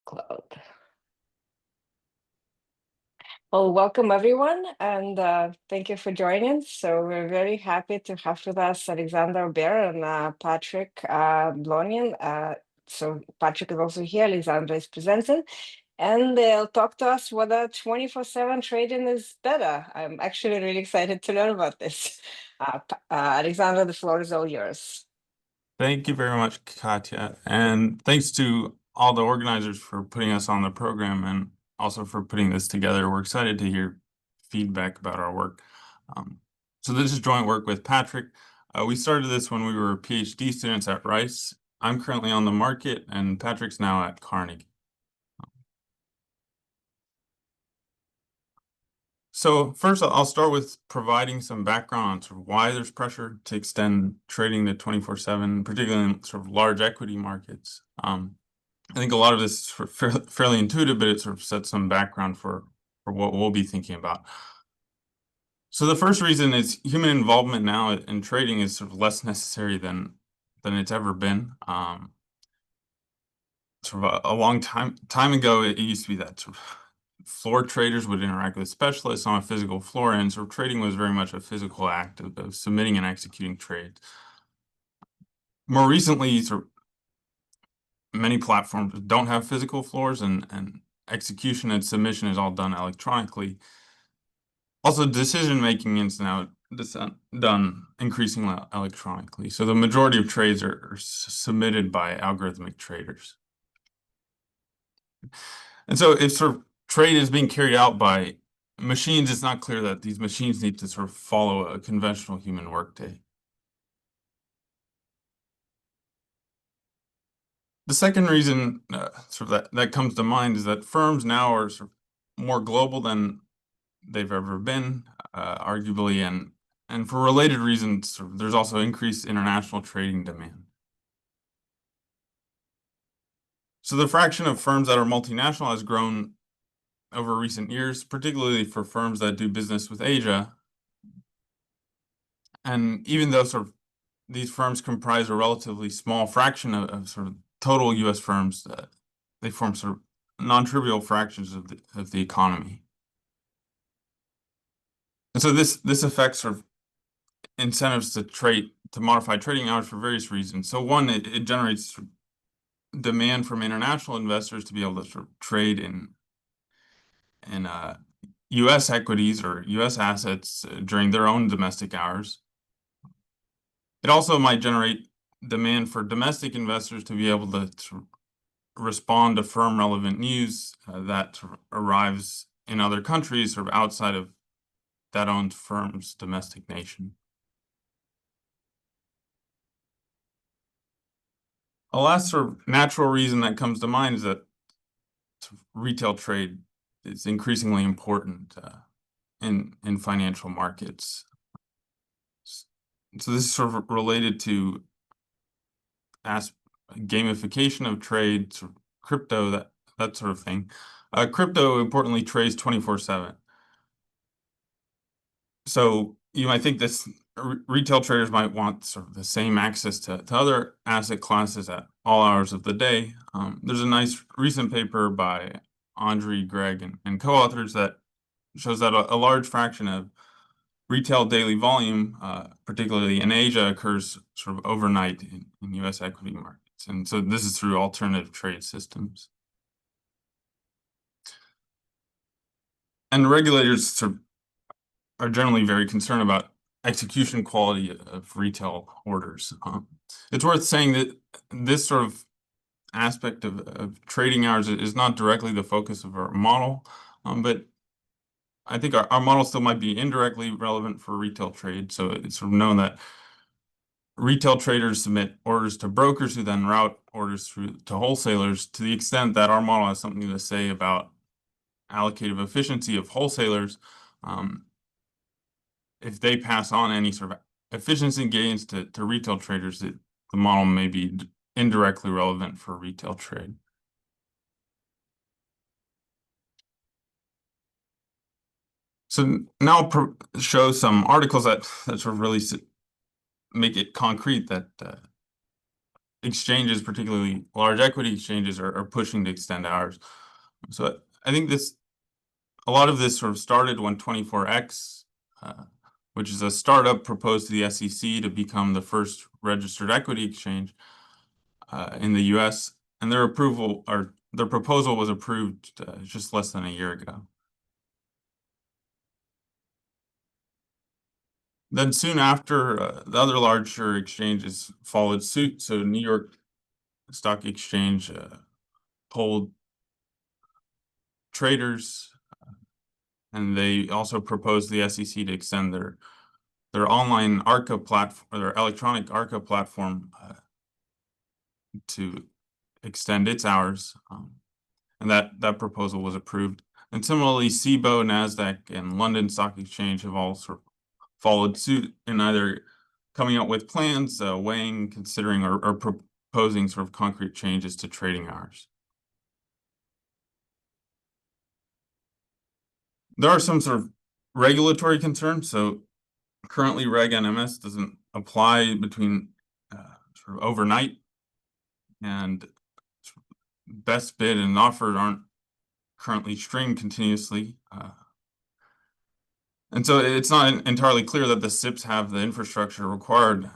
Cloud. Well, welcome everyone, and thank you for joining. So we're very happy to have with us Alexander Ober and Patrick Blonien. So Patrick is also here, Alexander is presenting, and they'll talk to us whether 24/7 trading is better. I'm actually really excited to learn about this. Alexander, the floor is all yours. Thank you very much, Katya. And thanks to all the organizers for putting us on the program and also for putting this together. We're excited to hear feedback about our work. So this is joint work with Patrick. We started this when we were PhD students at Rice. I'm currently on the market and Patrick's now at Carnegie. So first, I'll start with providing some background on sort of why there's pressure to extend trading to 24/7, particularly in sort of large equity markets. I think a lot of this is fairly intuitive, but it sort of sets some background for what we'll be thinking about. So the first reason is human involvement now in trading is sort of less necessary than it's ever been. Sort of a long time ago, it used to be that sort of floor traders would interact with specialists on a physical floor, and so trading was very much a physical act of submitting and executing trades. More recently, sort of many platforms don't have physical floors, and execution and submission is all done electronically. Also, decision-making is now done increasingly electronically. So the majority of trades are submitted by algorithmic traders. And so if sort of trade is being carried out by machines, it's not clear that these machines need to sort of follow a conventional human workday. The second reason sort of that comes to mind is that firms now are sort of more global than they've ever been, arguably, and for related reasons, sort of, there's also increased international trading demand. So the fraction of firms that are multinational has grown over recent years, particularly for firms that do business with Asia. And even though sort of these firms comprise a relatively small fraction of sort of total U.S. firms, they form sort of non-trivial fractions of the economy. And so this affects sort of incentives to modify trading hours for various reasons. So one, it generates sort of demand from international investors to be able to sort of trade in U.S. equities or U.S. assets during their own domestic hours. It also might generate demand for domestic investors to be able to sort of respond to firm relevant news that sort of arrives in other countries sort of outside of that owned firm's domestic nation. A last sort of natural reason that comes to mind is that retail trade is increasingly important in financial markets. So this is sort of related to gamification of trade, sort of crypto, that sort of thing. Crypto importantly trades 24/7. So you might think this retail traders might want sort of the same access to other asset classes at all hours of the day. There's a nice recent paper by Andre, Greg, and co-authors that shows that a large fraction of retail daily volume, particularly in Asia, occurs sort of overnight in U.S. equity markets. And so this is through alternative trade systems. And regulators sort of are generally very concerned about execution quality of retail orders. It's worth saying that this sort of aspect of trading hours is not directly the focus of our model, but I think our model still might be indirectly relevant for retail trade. So it's sort of known that retail traders submit orders to brokers who then route orders through to wholesalers. To the extent that our model has something to say about allocative efficiency of wholesalers, if they pass on any sort of efficiency gains to retail traders, the model may be indirectly relevant for retail trade. So now I'll show some articles that sort of really make it concrete that exchanges, particularly large equity exchanges, are pushing to extend hours. So I think a lot of this sort of started when 24X, which is a startup, proposed to the SEC to become the first registered equity exchange in the US, and their proposal was approved just less than a year ago. Then soon after, the other larger exchanges followed suit. So New York Stock Exchange polled traders, and they also proposed the SEC to extend their online ARCA platform, or their electronic ARCA platform, to extend its hours, and that proposal was approved. And similarly, CBOE, NASDAQ, and London Stock Exchange have all sort of followed suit in either coming up with plans, weighing, considering, or proposing sort of concrete changes to trading hours. There are some sort of regulatory concerns. So currently, Reg NMS doesn't apply between sort of overnight, and best bid and offer aren't currently streamed continuously. And so it's not entirely clear that the SIPs have the infrastructure required,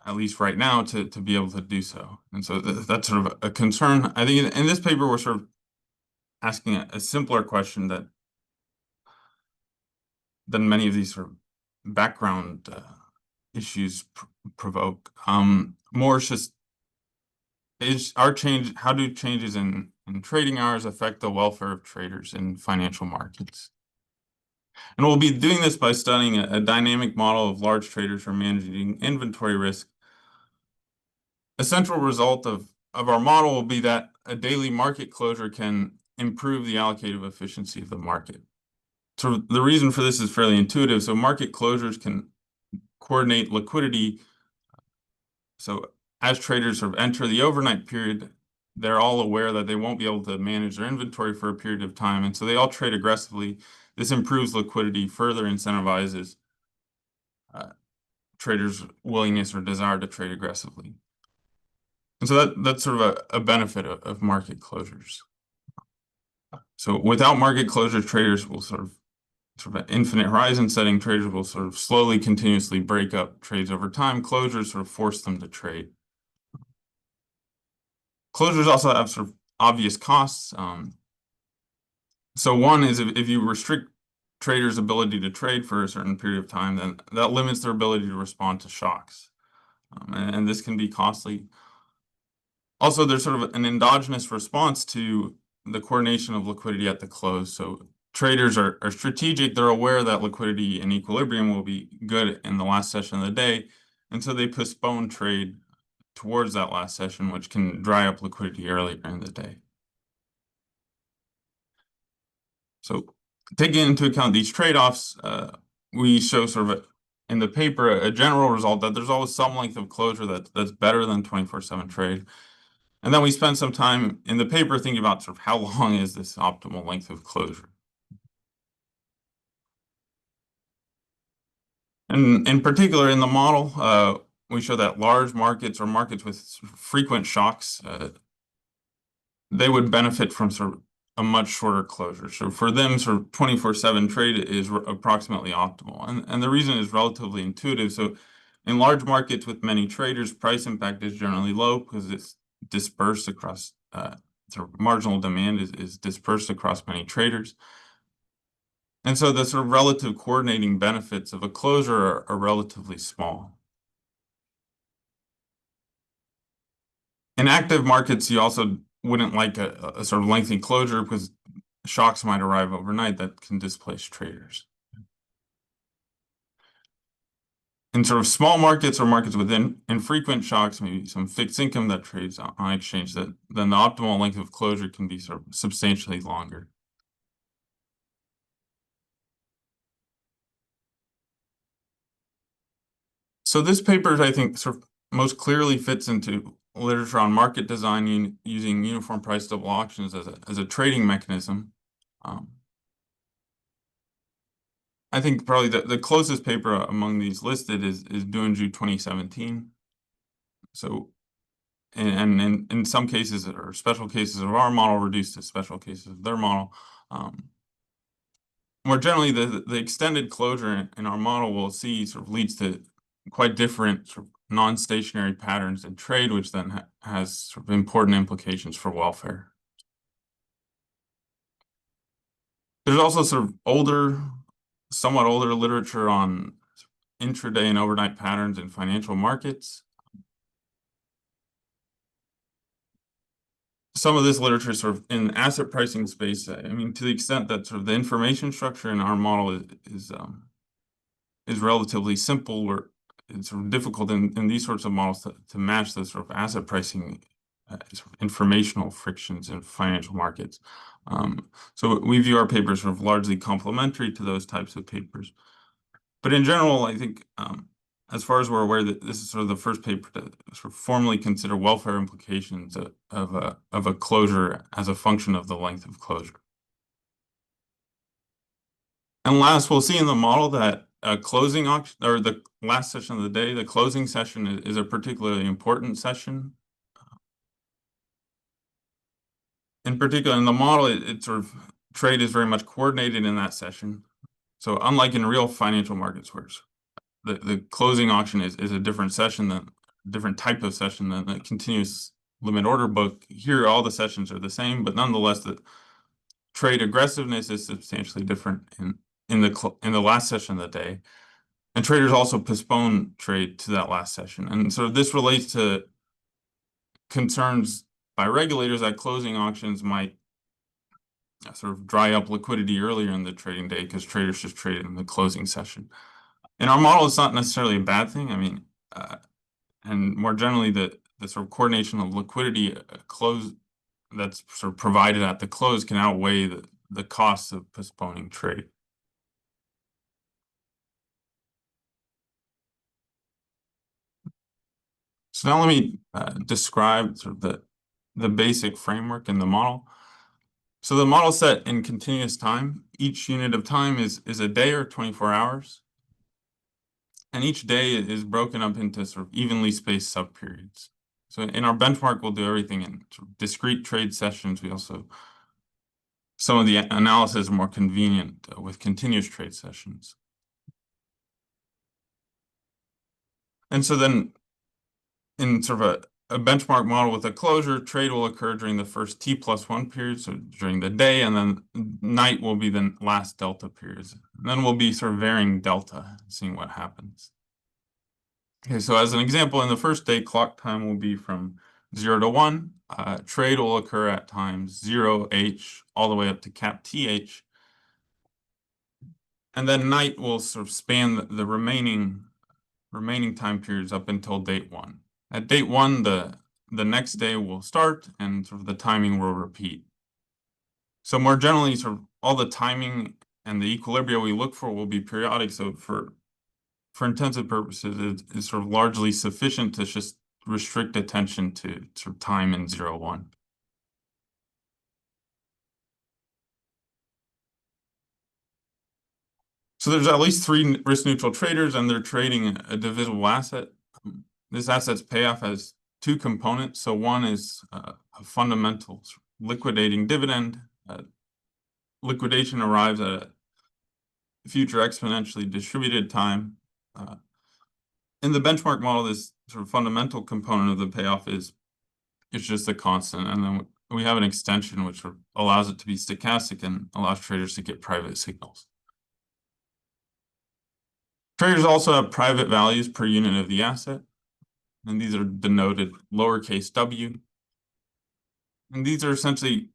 at least right now, to be able to do so. And so that's sort of a concern. I think in this paper, we're sort of asking a simpler question than many of these sort of background issues provoke. More just how do changes in trading hours affect the welfare of traders in financial markets? And we'll be doing this by studying a dynamic model of large traders for managing inventory risk. A central result of our model will be that a daily market closure can improve the allocative efficiency of the market. So the reason for this is fairly intuitive. So market closures can coordinate liquidity. So as traders sort of enter the overnight period, they're all aware that they won't be able to manage their inventory for a period of time. And so they all trade aggressively. This improves liquidity, further incentivizes traders' willingness or desire to trade aggressively. And so that's sort of a benefit of market closures. So without market closures, traders will sort of infinite horizon setting, traders will sort of slowly, continuously break up trades over time. Closures sort of force them to trade. Closures also have sort of obvious costs. So one is if you restrict traders' ability to trade for a certain period of time, then that limits their ability to respond to shocks. And this can be costly. Also, there's sort of an endogenous response to the coordination of liquidity at the close. So traders are strategic. They're aware that liquidity and equilibrium will be good in the last session of the day. And so they postpone trade towards that last session, which can dry up liquidity earlier in the day. So taking into account these trade-offs, we show sort of in the paper a general result that there's always some length of closure that's better than 24/7 trade. And then we spend some time in the paper thinking about sort of how long is this optimal length of closure. And in particular, in the model, we show that large markets or markets with frequent shocks, they would benefit from sort of a much shorter closure. So for them, sort of 24/7 trade is approximately optimal. And the reason is relatively intuitive. So in large markets with many traders, price impact is generally low because it's dispersed across, sort of marginal demand is dispersed across many traders. And so the sort of relative coordinating benefits of a closure are relatively small. In active markets, you also wouldn't like a sort of lengthy closure because shocks might arrive overnight that can displace traders. In sort of small markets or markets with infrequent shocks, maybe some fixed income that trades on exchange, then the optimal length of closure can be sort of substantially longer. So this paper, I think, sort of most clearly fits into literature on market design using uniform price double auctions as a trading mechanism. I think probably the closest paper among these listed is Duanju 2017. So and in some cases or special cases of our model reduced to special cases of their model. More generally, the extended closure in our model we'll see sort of leads to quite different sort of non-stationary patterns in trade, which then has sort of important implications for welfare. There's also sort of somewhat older literature on intraday and overnight patterns in financial markets. Some of this literature is sort of in asset pricing space. I mean, to the extent that sort of the information structure in our model is relatively simple, or it's sort of difficult in these sorts of models to match the sort of asset pricing sort of informational frictions in financial markets. So we view our papers sort of largely complementary to those types of papers. But in general, I think as far as we're aware, that this is sort of the first paper to sort of formally consider welfare implications of a closure as a function of the length of closure. And last, we'll see in the model that closing auction, or the last session of the day, the closing session is a particularly important session. In particular, in the model, it sort of trade is very much coordinated in that session. So unlike in real financial markets, where the closing auction is a different type of session than the continuous limit order book, here all the sessions are the same, but nonetheless the trade aggressiveness is substantially different in the last session of the day. And traders also postpone trade to that last session. And so this relates to concerns by regulators that closing auctions might sort of dry up liquidity earlier in the trading day because traders just traded in the closing session. In our model, it's not necessarily a bad thing. I mean, and more generally, the sort of coordination of liquidity that's sort of provided at the close can outweigh the costs of postponing trade. So now let me describe sort of the basic framework in the model. So the model set in continuous time. Each unit of time is a day or 24 hours. And each day is broken up into sort of evenly spaced subperiods. So in our benchmark, we'll do everything in sort of discrete trade sessions. Some of the analysis are more convenient with continuous trade sessions. And so then in sort of a benchmark model with a closure, trade will occur during the first T+1 period, so during the day, and then night will be the last delta periods. And then we'll be sort of varying delta, seeing what happens. Okay, so as an example, in the first day, clock time will be from 0 to 1. Trade will occur at times 0h all the way up to cap th. And then night will sort of span the remaining time periods up until date 1. At date 1, the next day will start and sort of the timing will repeat. So more generally, sort of all the timing and the equilibria we look for will be periodic. So for intensive purposes, it's sort of largely sufficient to just restrict attention to sort of time in 0, 1. So there's at least 3 risk-neutral traders, and they're trading a divisible asset. This asset's payoff has 2 components. So one is a fundamental liquidating dividend. Liquidation arrives at a future exponentially distributed time. In the benchmark model, this sort of fundamental component of the payoff is just a constant, and then we have an extension which allows it to be stochastic and allows traders to get private signals. Traders also have private values per unit of the asset, and these are denoted lowercase w. And these are essentially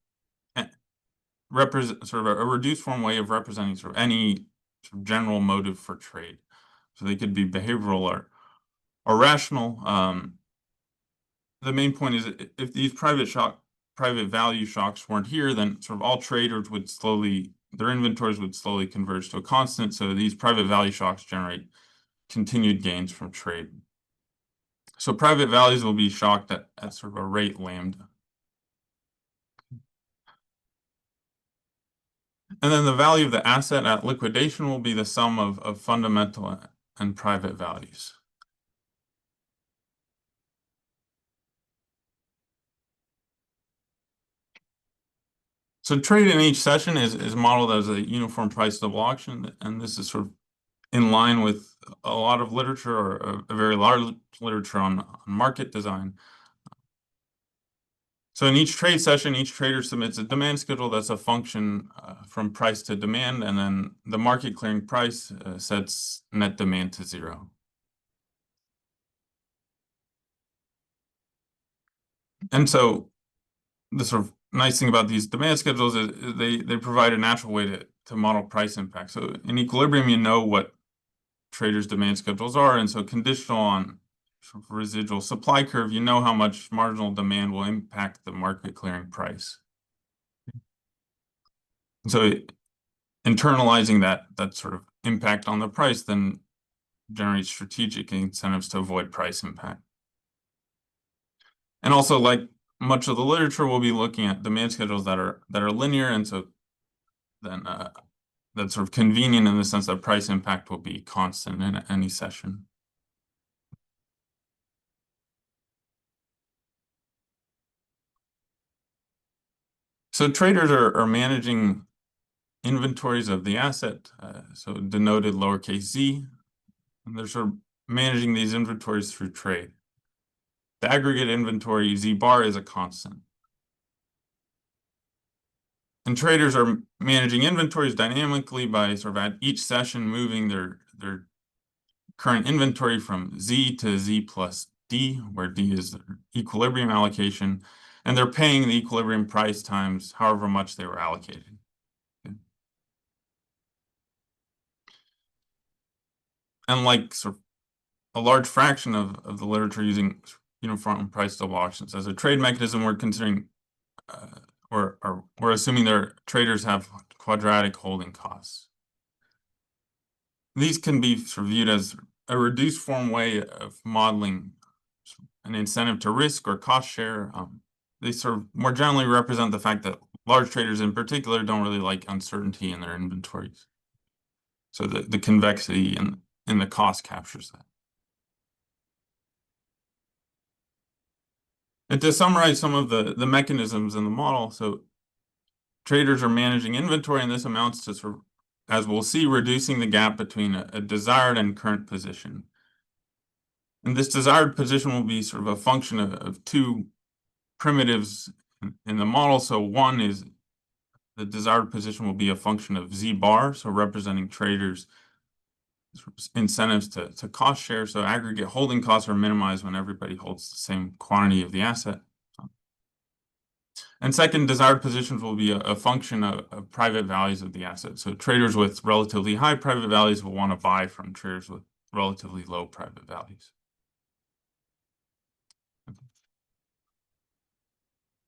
represent sort of a reduced form way of representing sort of any sort of general motive for trade. So they could be behavioral or rational. The main point is if these private value shocks weren't here, then sort of all traders would their inventories would slowly converge to a constant. So these private value shocks generate continued gains from trade. So private values will be shocked at sort of a rate lambda. And then the value of the asset at liquidation will be the sum of fundamental and private values. So trade in each session is modeled as a uniform price double auction, and this is sort of in line with a lot of literature or a very large literature on market design. So in each trade session, each trader submits a demand schedule that's a function from price to demand, and then the market clearing price sets net demand to 0. And so the sort of nice thing about these demand schedules is they provide a natural way to model price impact. So in equilibrium, you know what traders' demand schedules are, and so conditional on sort of residual supply curve, you know how much marginal demand will impact the market clearing price. So internalizing that sort of impact on the price then generates strategic incentives to avoid price impact. And also, like much of the literature, we'll be looking at demand schedules that are linear, and so then that's sort of convenient in the sense that price impact will be constant in any session. So traders are managing inventories of the asset, so denoted lowercase z, and they're sort of managing these inventories through trade. The aggregate inventory z bar is a constant. And traders are managing inventories dynamically by sort of at each session moving their current inventory from z to z plus d, where d is their equilibrium allocation, and they're paying the equilibrium price times however much they were allocated. And like sort of a large fraction of the literature using uniform price double auctions as a trade mechanism, we're considering or we're assuming their traders have quadratic holding costs. These can be sort of viewed as a reduced form way of modeling an incentive to risk or cost share. They sort of more generally represent the fact that large traders in particular don't really like uncertainty in their inventories. So the convexity in the cost captures that. And to summarize some of the mechanisms in the model, so traders are managing inventory, and this amounts to sort of, as we'll see, reducing the gap between a desired and current position. And this desired position will be sort of a function of two primitives in the model. So one is the desired position will be a function of z bar, so representing traders' incentives to cost share. So aggregate holding costs are minimized when everybody holds the same quantity of the asset. And second, desired positions will be a function of private values of the asset. So traders with relatively high private values will want to buy from traders with relatively low private values. Okay.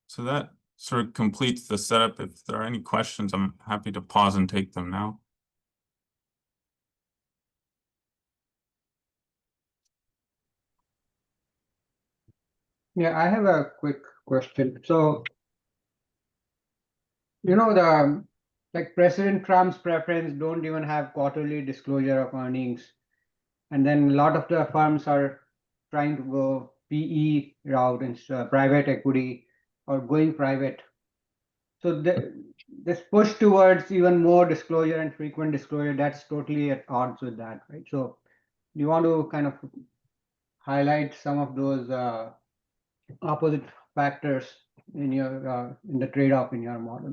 So that sort of completes the setup. If there are any questions, I'm happy to pause and take them now. Yeah, I have a quick question. So, like President Trump's preference don't even have quarterly disclosure of earnings. And then a lot of the firms are trying to go PE route and private equity or going private. So this push towards even more disclosure and frequent disclosure, that's totally at odds with that, right? So do you want to kind of highlight some of those opposite factors in your in the trade-off in your model?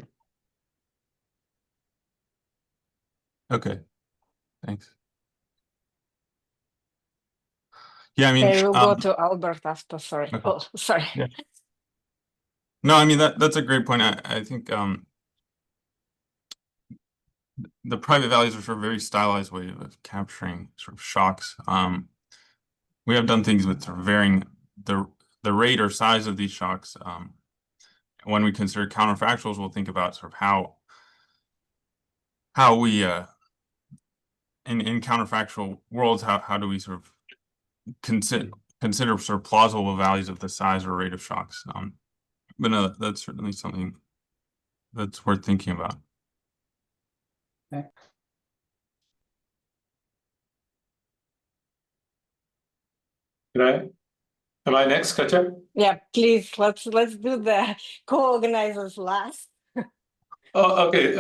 Okay, thanks. Yeah, I mean, Okay, we'll go to Albert after. Sorry. Okay. Oh, sorry. Yeah. No, I mean that's a great point. I think the private values are sort of very stylized way of capturing sort of shocks. We have done things with sort of varying the rate or size of these shocks. When we consider counterfactuals, we'll think about sort of how we in counterfactual worlds, how do we sort of consider sort of plausible values of the size or rate of shocks. But no, that's certainly something that's worth thinking about. Okay. Am I next, Katja? Yeah, please let's do the co-organizers last. Oh, okay.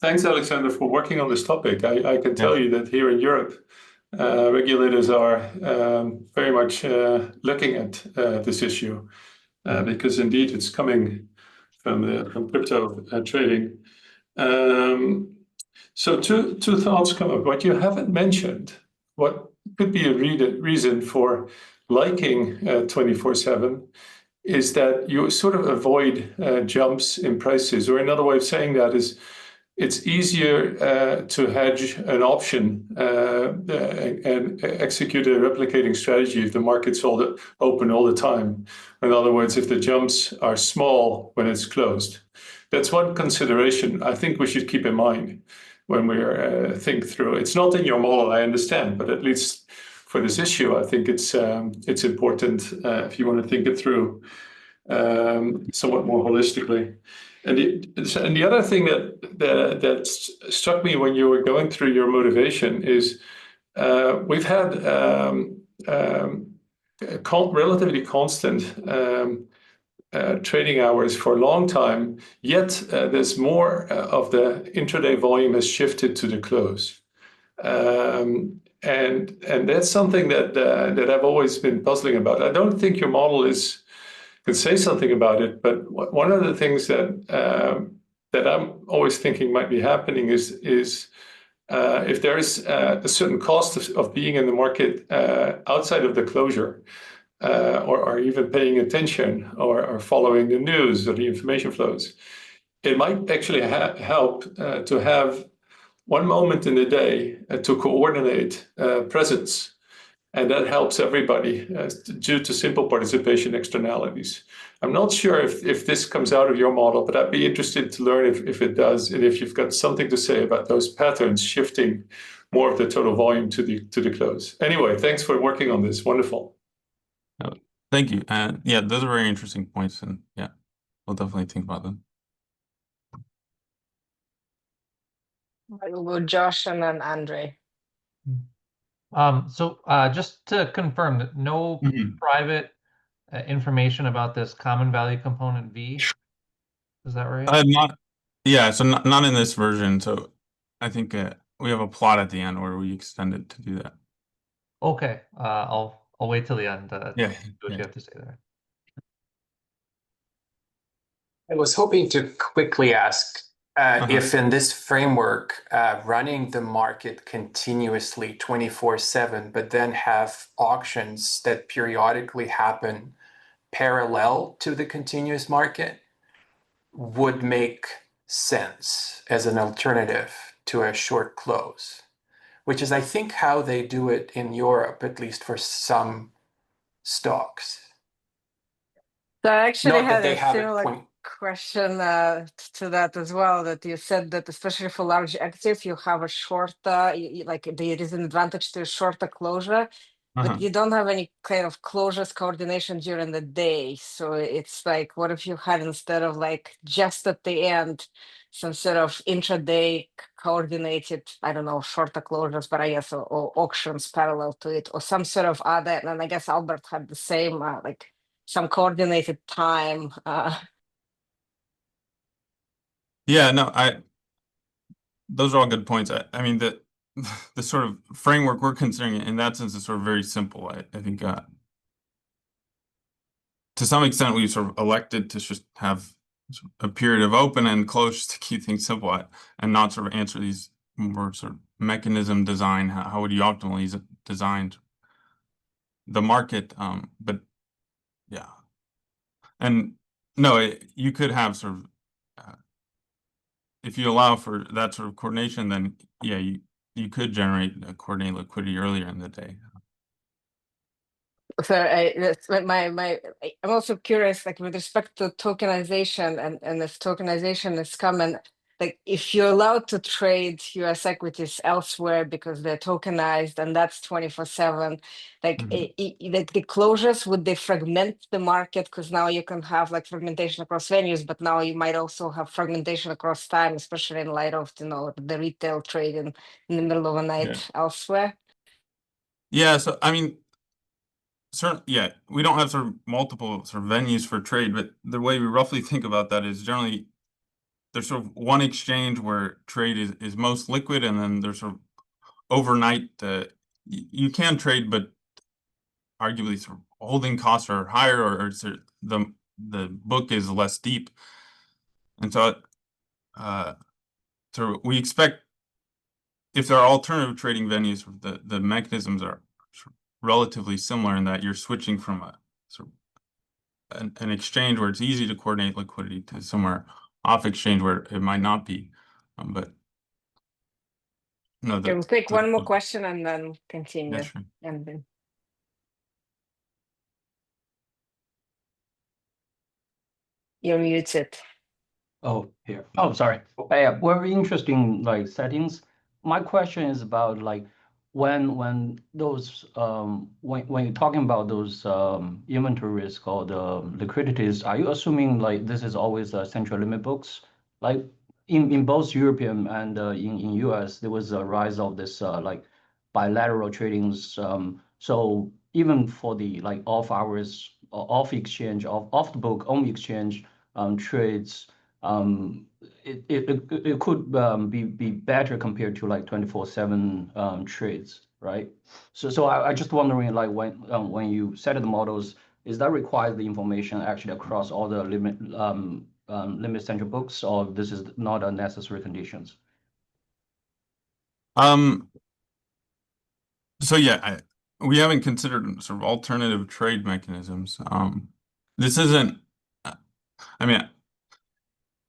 Thanks, Alexander, for working on this topic. I can tell you that here in Europe, regulators are very much looking at this issue because indeed it's coming from crypto trading. So two thoughts come up. What you haven't mentioned, what could be a reason for liking 24/7 is that you sort of avoid jumps in prices. Or another way of saying that is it's easier to hedge an option and execute a replicating strategy if the market's open all the time. In other words, if the jumps are small when it's closed. That's one consideration I think we should keep in mind when we think through. It's not in your model, I understand, but at least for this issue, I think it's important if you want to think it through somewhat more holistically. And the other thing that struck me when you were going through your motivation is we've had relatively constant trading hours for a long time, yet there's more of the intraday volume has shifted to the close. And that's something that I've always been puzzling about. I don't think your model can say something about it, but one of the things that I'm always thinking might be happening is if there is a certain cost of being in the market outside of the closure, or even paying attention or following the news or the information flows, it might actually help to have one moment in the day to coordinate presence. And that helps everybody due to simple participation externalities. I'm not sure if this comes out of your model, but I'd be interested to learn if it does, and if you've got something to say about those patterns shifting more of the total volume to the close. Anyway, thanks for working on this. Wonderful. Thank you. And yeah, those are very interesting points, and yeah, we'll definitely think about them. We'll go Josh and then Andre. So just to confirm that no private information about this common value component V, is that right? Yeah, so not in this version. So I think we have a plot at the end where we extend it to do that. Okay, I'll wait till the end. Yeah, see what you have to say there. I was hoping to quickly ask if in this framework, running the market continuously 24/7, but then have auctions that periodically happen parallel to the continuous market would make sense as an alternative to a short close, which is, I think, how they do it in Europe, at least for some stocks. So I actually Not that had they a have similar question to that as well, that you said that especially for large active, you have a shorter, like there is an advantage to a shorter closure, but you don't have any kind of closures coordination during the day. So it's like, what if you had, instead of like just at the end, some sort of intraday coordinated, I don't know, shorter closures, but I guess or auctions parallel to it, or some sort of other, and I guess Albert had the same, like some coordinated time. Yeah, no, those are all good points. I mean, the sort of framework we're considering in that sense is sort of very simple. I think to some extent we sort of elected to just have a period of open and close to keep things simple and not sort of answer these more sort of mechanism design. How would you optimally design the market? But yeah, and no, you could have sort of if you allow for that sort of coordination, then yeah, you could generate a coordinated liquidity earlier in the day. So I'm also curious, like with respect to tokenization, and if tokenization is common, like if you're allowed to trade US equities elsewhere because they're tokenized, and that's 24/7, like like the closures, would they fragment the market? Because now you can have like fragmentation across venues, but now you might also have fragmentation across time, especially in light of, you know, the retail trade in the middle of the night elsewhere. Yeah, so I mean, certainly, yeah, we don't have sort of multiple sort of venues for trade, but the way we roughly think about that is generally there's sort of one exchange where trade is most liquid, and then there's sort of overnight, you can trade, but arguably sort of holding costs are higher, or the book is less deep. And so we expect, if there are alternative trading venues, the mechanisms are relatively similar in that you're switching from a sort of an exchange where it's easy to coordinate liquidity to somewhere off exchange where it might not be. But no, we'll take one more question and then continue. Yeah, sure. And then you're muted. Oh, here. Oh, sorry. Yeah, very interesting like settings. My question is about like when those when you're talking about those inventory risk or the liquidities, are you assuming like this is always central limit books? Like in both European and in US, there was a rise of this like bilateral tradings. So even for the like off hours, off exchange, off the book, on exchange trades. It could be better compared to like 24/7 trades, right? So I just wondering like when you set the models, is that requires the information actually across all the limit central books, or this is not a necessary conditions? So yeah, we haven't considered sort of alternative trade mechanisms. This isn't, I mean,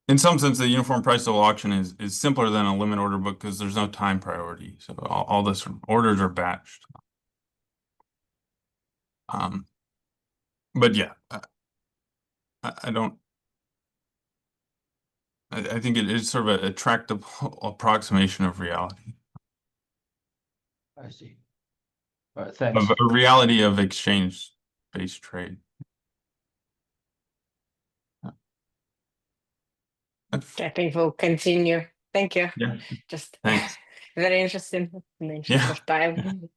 in some sense, the uniform price level auction is simpler than a limit order book because there's no time priority. So all the sort of orders are batched. But yeah, I don't. I think it is sort of a tractable approximation of reality. I see. All right, thanks. Of a reality of exchange-based trade. I think we'll continue. Thank you. Yeah. Just Thanks. very interesting in the interest of time.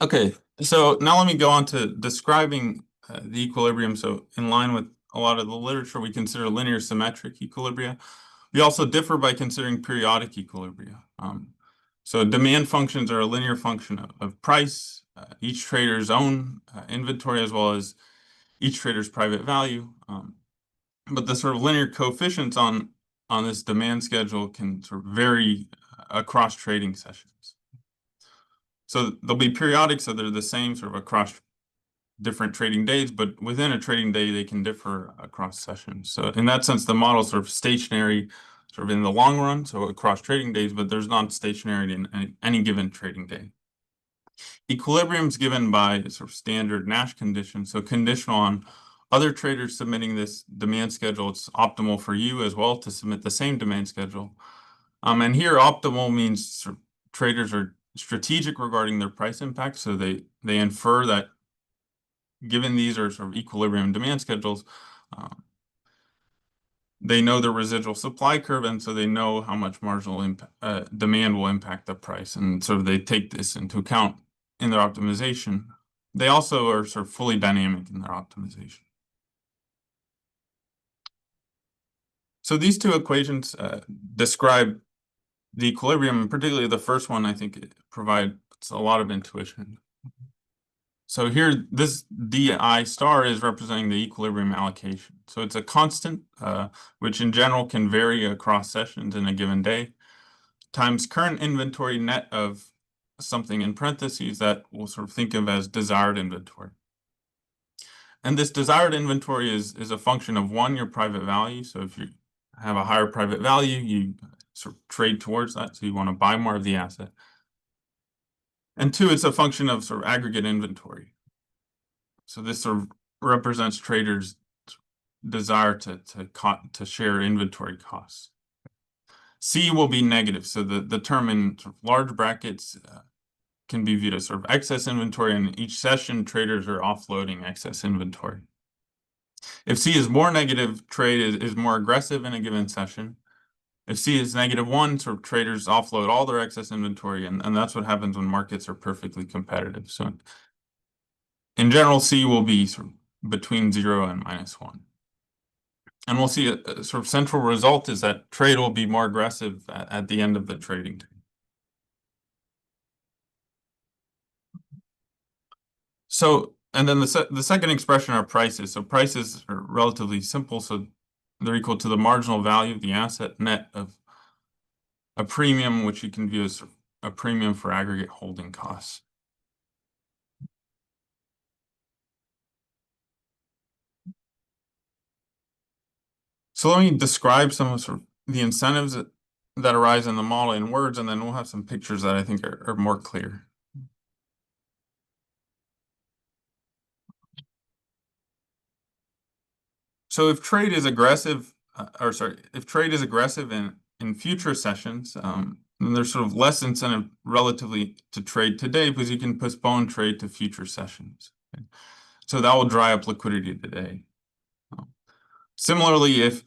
Okay, so now let me go on to describing the equilibrium. So in line with a lot of the literature, we consider linear symmetric equilibria. We also differ by considering periodic equilibria. So demand functions are a linear function of price, each trader's own inventory, as well as each trader's private value. But the sort of linear coefficients on this demand schedule can sort of vary across trading sessions. So they'll be periodic, so they're the same sort of across different trading days, but within a trading day, they can differ across sessions. So in that sense, the model is sort of stationary, sort of in the long run, so across trading days, but there's not stationarity in any given trading day. Equilibrium is given by sort of standard Nash conditions, so conditional on other traders submitting this demand schedule. It's optimal for you as well to submit the same demand schedule. And here optimal means sort of traders are strategic regarding their price impact. So they infer that given these are sort of equilibrium demand schedules, they know the residual supply curve, and so they know how much marginal demand will impact the price. And so they take this into account in their optimization. They also are sort of fully dynamic in their optimization. So these two equations describe the equilibrium, and particularly the first one, I think it provides a lot of intuition. So here, this DI star is representing the equilibrium allocation. So it's a constant, which in general can vary across sessions in a given day, times current inventory net of something in parentheses that we'll sort of think of as desired inventory. And this desired inventory is a function of one, your private value. So if you have a higher private value, you sort of trade towards that. So you want to buy more of the asset. And two, it's a function of sort of aggregate inventory. So this sort of represents traders' desire to share inventory costs. C will be negative. So the term in sort of large brackets can be viewed as sort of excess inventory, and each session traders are offloading excess inventory. If C is more negative, trade is more aggressive in a given session. If C is -1, sort of traders offload all their excess inventory, and that's what happens when markets are perfectly competitive. So in general, C will be sort of between 0 and -1. And we'll see a sort of central result is that trade will be more aggressive at the end of the trading day. So, and then the second expression are prices. So prices are relatively simple. So they're equal to the marginal value of the asset net of a premium, which you can view as a premium for aggregate holding costs. So let me describe some of sort of the incentives that arise in the model in words, and then we'll have some pictures that I think are more clear. So if trade is aggressive, if trade is aggressive in future sessions, then there's sort of less incentive relatively to trade today because you can postpone trade to future sessions. Okay? So that will dry up liquidity today. Similarly, if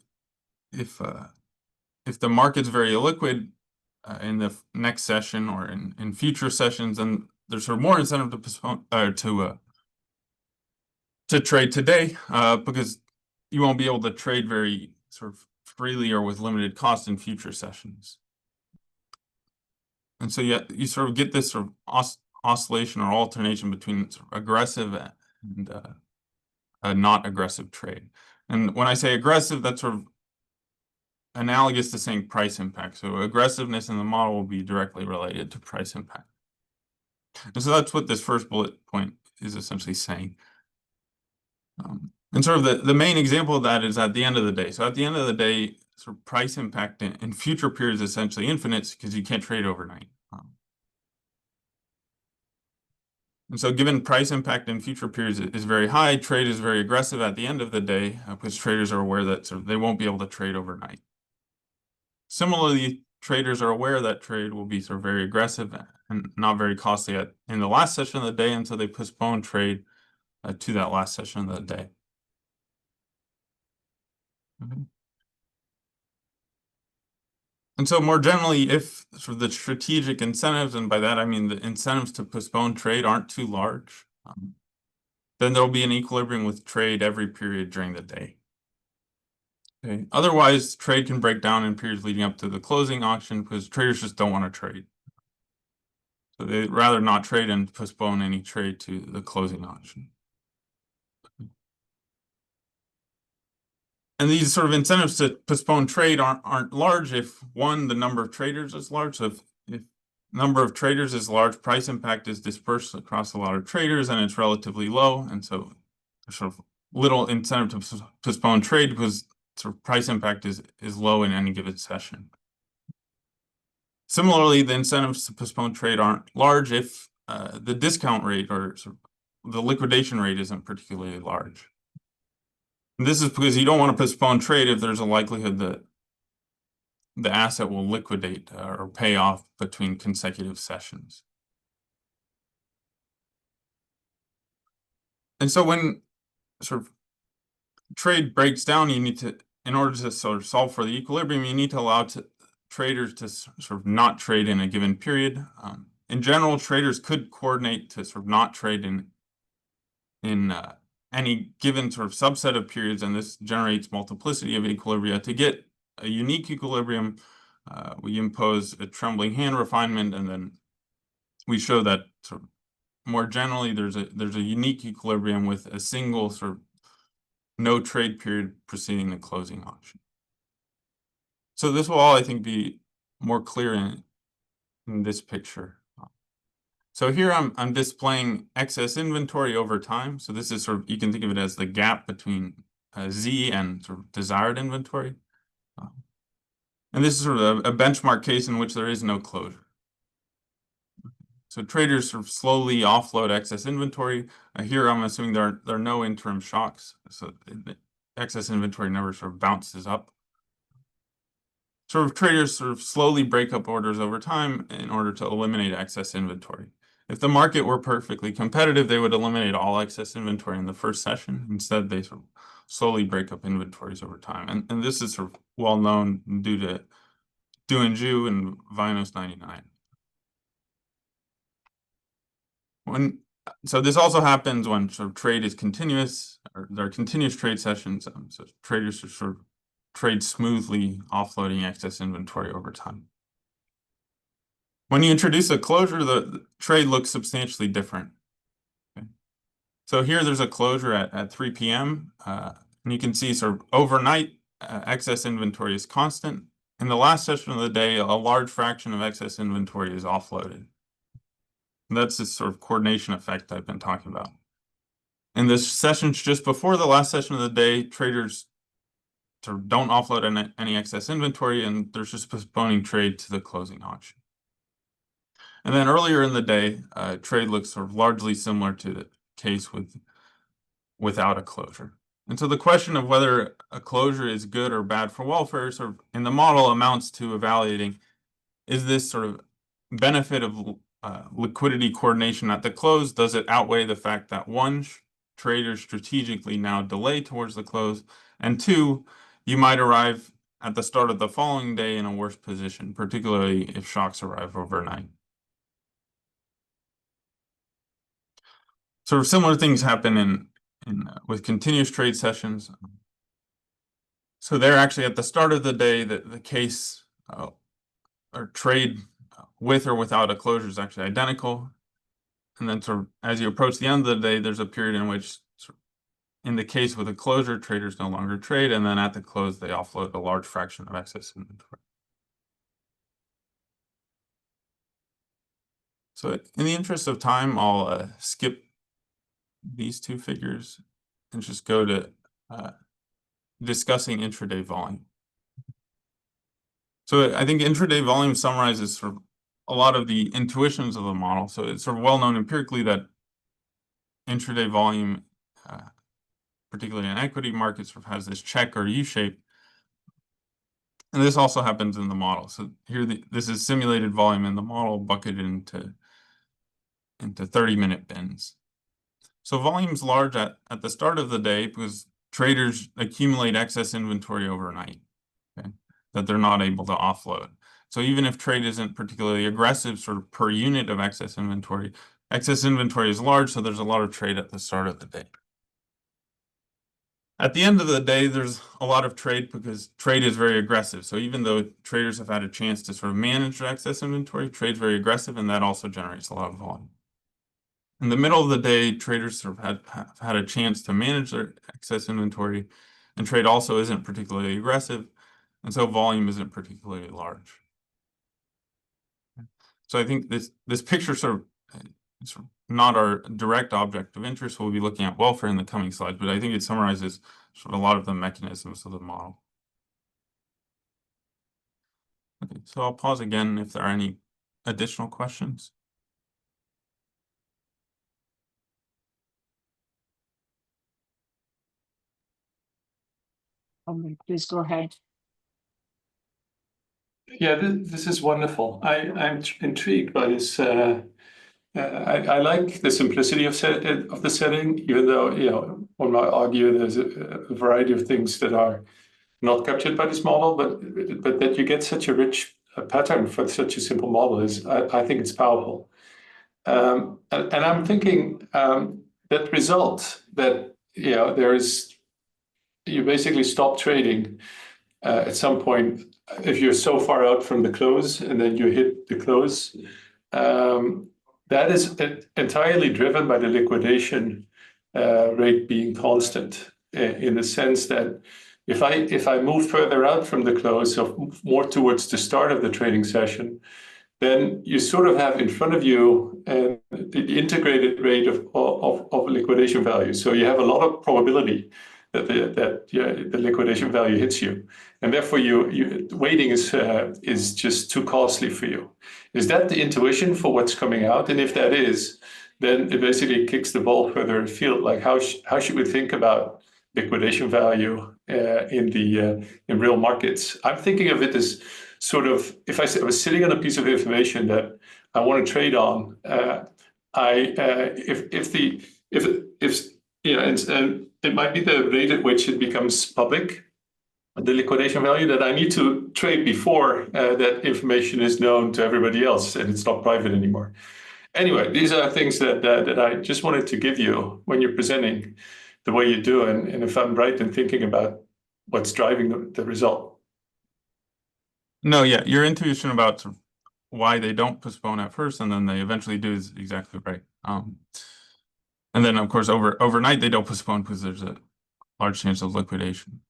the market's very illiquid in the next session or in future sessions, then there's sort of more incentive to postpone to trade today because you won't be able to trade very sort of freely or with limited cost in future sessions. And so you sort of get this sort of oscillation or alternation between sort of aggressive and not aggressive trade. And when I say aggressive, that's sort of analogous to saying price impact. So aggressiveness in the model will be directly related to price impact. And so that's what this first bullet point is essentially saying. And sort of the main example of that is at the end of the day. So at the end of the day, sort of price impact in future periods is essentially infinite because you can't trade overnight. And so given price impact in future periods is very high, trade is very aggressive at the end of the day because traders are aware that sort of they won't be able to trade overnight. Similarly, traders are aware that trade will be sort of very aggressive and not very costly in the last session of the day, and so they postpone trade to that last session of the day. And so more generally, if sort of the strategic incentives, and by that I mean the incentives to postpone trade aren't too large, then there'll be an equilibrium with trade every period during the day. Okay. Otherwise, trade can break down in periods leading up to the closing auction because traders just don't want to trade. So they'd rather not trade and postpone any trade to the closing auction. And these sort of incentives to postpone trade aren't large if, one, the number of traders is large. So if number of traders is large, price impact is dispersed across a lot of traders and it's relatively low. And so there's sort of little incentive to postpone trade because sort of price impact is low in any given session. Similarly, the incentives to postpone trade aren't large if the discount rate or sort of the liquidation rate isn't particularly large. And this is because you don't want to postpone trade if there's a likelihood that the asset will liquidate or pay off between consecutive sessions. And so when sort of trade breaks down, you need to, in order to sort of solve for the equilibrium, you need to allow traders to sort of not trade in a given period. In general, traders could coordinate to sort of not trade in any given sort of subset of periods, and this generates multiplicity of equilibria. To get a unique equilibrium, we impose a trembling hand refinement, and then we show that sort of more generally there's a unique equilibrium with a single sort of no trade period preceding the closing auction. So this will all, I think, be more clear in this picture. So here I'm displaying excess inventory over time. So this is sort of, you can think of it as the gap between Z and sort of desired inventory. And this is sort of a benchmark case in which there is no closure. So traders sort of slowly offload excess inventory. Here I'm assuming there are no interim shocks. So the excess inventory never sort of bounces up. Sort of traders sort of slowly break up orders over time in order to eliminate excess inventory. If the market were perfectly competitive, they would eliminate all excess inventory in the first session. Instead, they sort of slowly break up inventories over time. And this is sort of well known due to Du and Ju and Vinos 99. So this also happens when sort of trade is continuous, or there are continuous trade sessions. So traders are sort of trade smoothly, offloading excess inventory over time. When you introduce a closure, the trade looks substantially different. Okay. So here there's a closure at 3 p.m. And you can see sort of overnight excess inventory is constant. In the last session of the day, a large fraction of excess inventory is offloaded. And that's this sort of coordination effect I've been talking about. In the sessions just before the last session of the day, traders sort of don't offload any excess inventory, and there's just postponing trade to the closing auction. And then earlier in the day, trade looks sort of largely similar to the case without a closure. And so the question of whether a closure is good or bad for welfare sort of in the model amounts to evaluating, is this sort of benefit of liquidity coordination at the close, does it outweigh the fact that one, traders strategically now delay towards the close, and two, you might arrive at the start of the following day in a worse position, particularly if shocks arrive overnight. Sort of similar things happen with continuous trade sessions. So they're actually at the start of the day that the case or trade with or without a closure is actually identical. And then sort of as you approach the end of the day, there's a period in which sort of, in the case with a closure, traders no longer trade, and then at the close, they offload a large fraction of excess inventory. So in the interest of time, I'll skip these two figures and just go to discussing intraday volume. So I think intraday volume summarizes sort of a lot of the intuitions of the model. So it's sort of well known empirically that intraday volume, particularly in equity markets, sort of has this check or U shape. And this also happens in the model. So here, this is simulated volume in the model bucketed into 30-minute bins. So volume's large at the start of the day because traders accumulate excess inventory overnight, okay, that they're not able to offload. So even if trade isn't particularly aggressive sort of per unit of excess inventory is large, so there's a lot of trade at the start of the day. At the end of the day, there's a lot of trade because trade is very aggressive. So even though traders have had a chance to sort of manage their excess inventory, trade's very aggressive, and that also generates a lot of volume. In the middle of the day, traders sort of have had a chance to manage their excess inventory, and trade also isn't particularly aggressive, and so volume isn't particularly large. So I think this picture sort of it's not our direct object of interest. We'll be looking at welfare in the coming slides, but I think it summarizes sort of a lot of the mechanisms of the model. Okay, so I'll pause again if there are any additional questions. Please go ahead. Yeah, this is wonderful. I'm intrigued by this. I like the simplicity of the setting, even though one might argue there's a variety of things that are not captured by this model, but that you get such a rich pattern for such a simple model is I think it's powerful. And I'm thinking that result that you basically stop trading at some point if you're so far out from the close and then you hit the close. That is entirely driven by the liquidation rate being constant, in the sense that if I move further out from the close, so more towards the start of the trading session, then you sort of have in front of you the integrated rate of liquidation value. So you have a lot of probability that the liquidation value hits you, and therefore waiting is just too costly for you. Is that the intuition for what's coming out? And if that is, then it basically kicks the ball further afield. Like how should we think about liquidation value in real markets? I'm thinking of it as sort of, if I was sitting on a piece of information that I want to trade on, and it might be the rate at which it becomes public, the liquidation value, that I need to trade before that information is known to everybody else and it's not private anymore. Anyway, these are things that I just wanted to give you when you're presenting the way you do, and if I'm right in thinking about what's driving the result. No, yeah, your intuition about sort of why they don't postpone at first and then they eventually do is exactly right. And then, of course, overnight they don't postpone because there's a large chance of liquidation.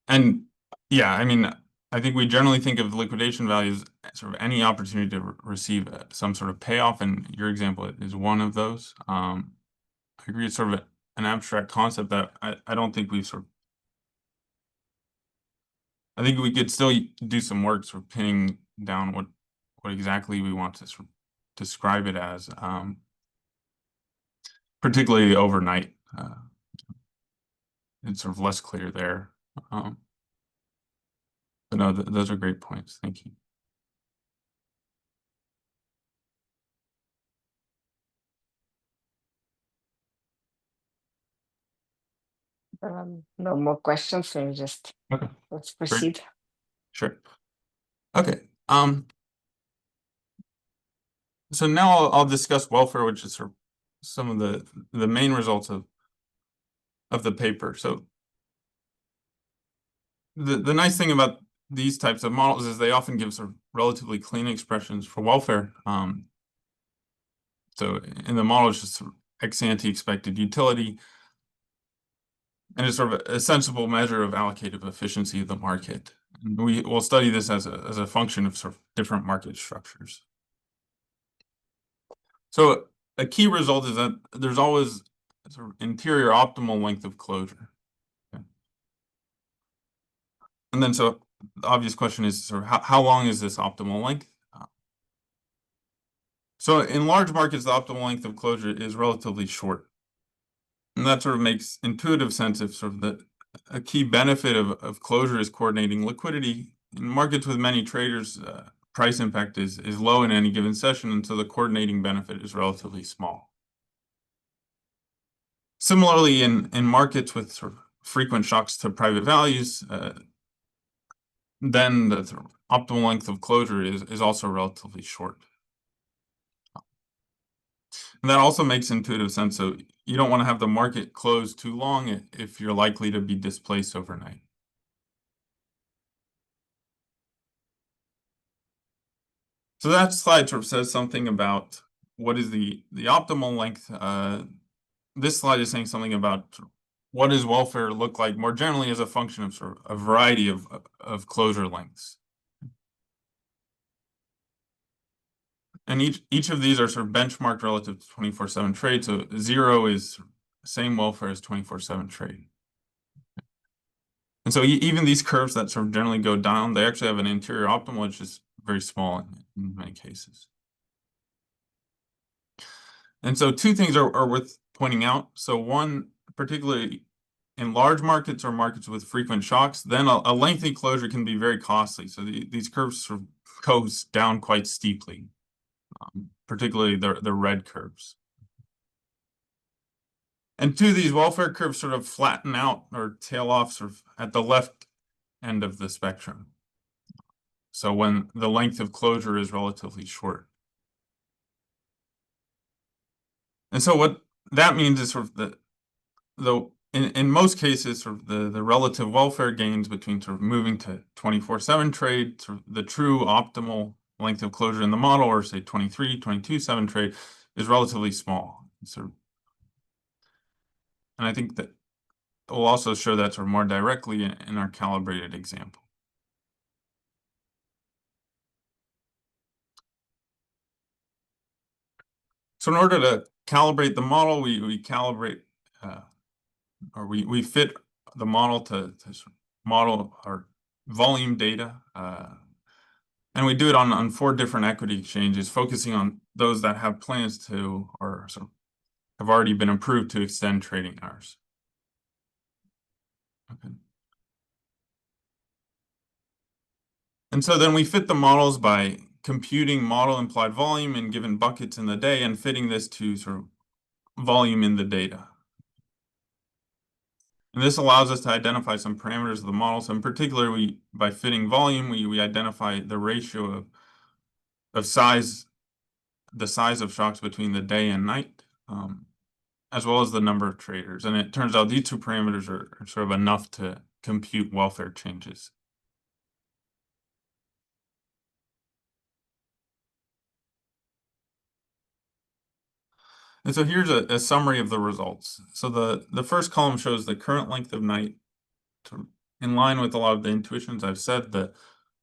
And yeah, I mean, I think we generally think of liquidation values as sort of any opportunity to receive some sort of payoff, and your example is one of those. I agree, it's sort of an abstract concept that I don't think we've sort of. I think we could still do some work sort of pinning down what exactly we want to sort of describe it as, particularly overnight. It's sort of less clear there. But no, those are great points. Thank you. No more questions, so just Okay. let's proceed. Great. Sure. Okay. So now I'll discuss welfare, which is sort of some of the main results of the paper. So the nice thing about these types of models is they often give sort of relatively clean expressions for welfare. So in the model, it's just sort of ex-ante expected utility, and it's sort of a sensible measure of allocative efficiency of the market. And we will study this as a function of sort of different market structures. So a key result is that there's always a sort of interior optimal length of closure. Okay. And then so the obvious question is sort of how long is this optimal length? So in large markets, the optimal length of closure is relatively short. And that sort of makes intuitive sense if sort of a key benefit of closure is coordinating liquidity. In markets with many traders, price impact is low in any given session, and so the coordinating benefit is relatively small. Similarly, in markets with sort of frequent shocks to private values, then the sort of optimal length of closure is also relatively short. And that also makes intuitive sense. So you don't want to have the market close too long if you're likely to be displaced overnight. So that slide sort of says something about what is the optimal length. This slide is saying something about what does welfare look like more generally as a function of sort of a variety of closure lengths. And each of these are sort of benchmarked relative to 24/7 trade. So 0 is same welfare as 24/7 trade. And so even these curves that sort of generally go down, they actually have an interior optimal, which is very small in many cases. And so two things are worth pointing out. So one, particularly in large markets or markets with frequent shocks, then a lengthy closure can be very costly. So these curves sort of goes down quite steeply, particularly the red curves. And two, these welfare curves sort of flatten out or tail off sort of at the left end of the spectrum. So when the length of closure is relatively short. And so what that means is sort of in most cases, sort of the relative welfare gains between sort of moving to 24/7 trade, sort of the true optimal length of closure in the model, or say 23, 22/7 trade, is relatively small. And I think that we'll also show that sort of more directly in our calibrated example. So in order to calibrate the model, we calibrate or we fit the model to sort of model our volume data. And we do it on 4 different equity exchanges, focusing on those that have plans to or sort of have already been approved to extend trading hours. Okay. And so then we fit the models by computing model implied volume in given buckets in the day and fitting this to sort of volume in the data. And this allows us to identify some parameters of the model. So in particular, by fitting volume, we identify the ratio of size, the size of shocks between the day and night. as well as the number of traders. And it turns out these two parameters are sort of enough to compute welfare changes. And so here's a summary of the results. So the first column shows the current length of night. In line with a lot of the intuitions I've said, the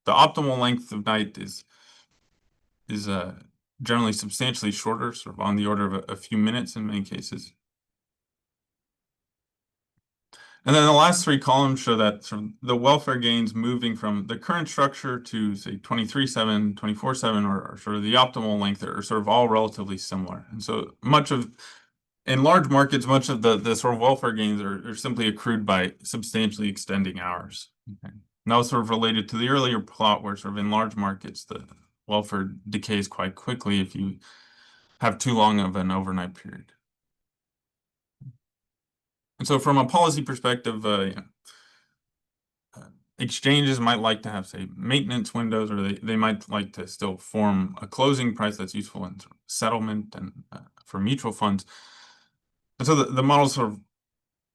optimal length of night is generally substantially shorter, sort of on the order of a few minutes in many cases. And then the last three columns show that sort of the welfare gains moving from the current structure to, say, 23/7, 24/7, or sort of the optimal length are sort of all relatively similar. And so in large markets, much of the sort of welfare gains are simply accrued by substantially extending hours. Okay. And that was sort of related to the earlier plot where sort of in large markets, the welfare decays quite quickly if you have too long of an overnight period. And so from a policy perspective, exchanges might like to have, say, maintenance windows, or they might like to still form a closing price that's useful in settlement and for mutual funds. And so the models sort of,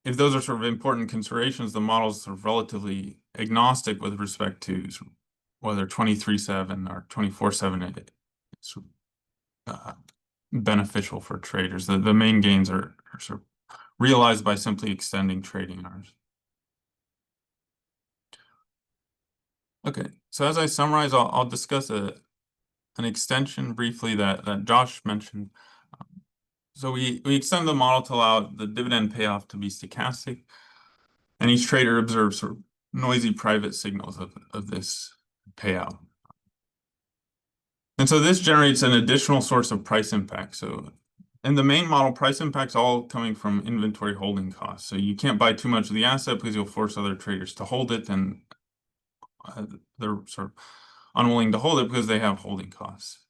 if those are sort of important considerations, the model's sort of relatively agnostic with respect to sort of whether 23/7 or 24/7 is sort of, beneficial for traders. The main gains are sort of realized by simply extending trading hours. Okay, so as I summarize, I'll discuss an extension briefly that Josh mentioned. So we extend the model to allow the dividend payoff to be stochastic, and each trader observes sort of noisy private signals of this payout. And so this generates an additional source of price impact. So in the main model, price impact's all coming from inventory holding costs. So you can't buy too much of the asset because you'll force other traders to hold it, and they're sort of unwilling to hold it because they have holding costs.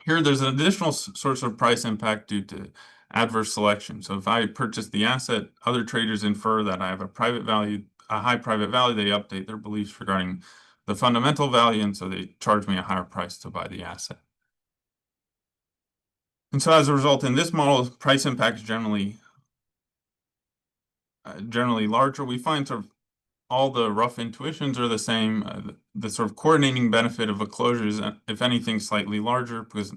Here, there's an additional source of price impact due to adverse selection. So if I purchase the asset, other traders infer that I have a high private value. They update their beliefs regarding the fundamental value, and so they charge me a higher price to buy the asset. And so as a result, in this model, price impact is generally larger. We find sort of all the rough intuitions are the same. The sort of coordinating benefit of a closure is, if anything, slightly larger because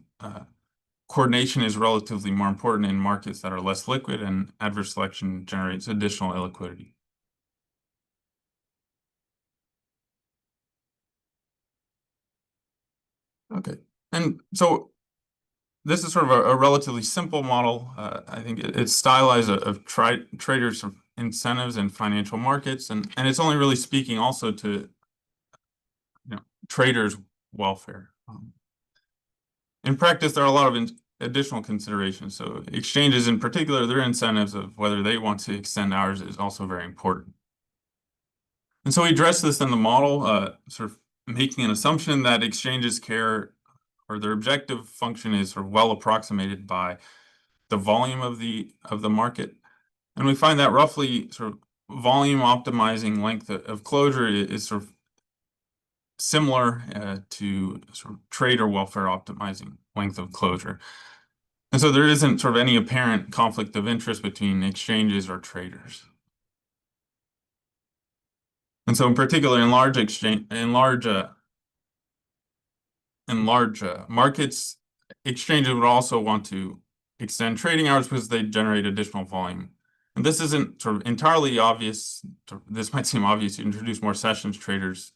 coordination is relatively more important in markets that are less liquid, and adverse selection generates additional illiquidity. Okay, and so this is sort of a relatively simple model. I think it's stylized of traders' incentives in financial markets, and it's only really speaking also to traders' welfare. In practice, there are a lot of additional considerations. So exchanges in particular, their incentives of whether they want to extend hours is also very important. And so we address this in the model, sort of making an assumption that exchanges care, or their objective function is sort of well approximated by the volume of the market. And we find that roughly sort of volume optimizing length of closure is sort of similar to sort of trader welfare optimizing length of closure. And so there isn't sort of any apparent conflict of interest between exchanges or traders. And so in particular, in large markets, exchanges would also want to extend trading hours because they generate additional volume. And this isn't sort of entirely obvious. This might seem obvious. You introduce more sessions traders,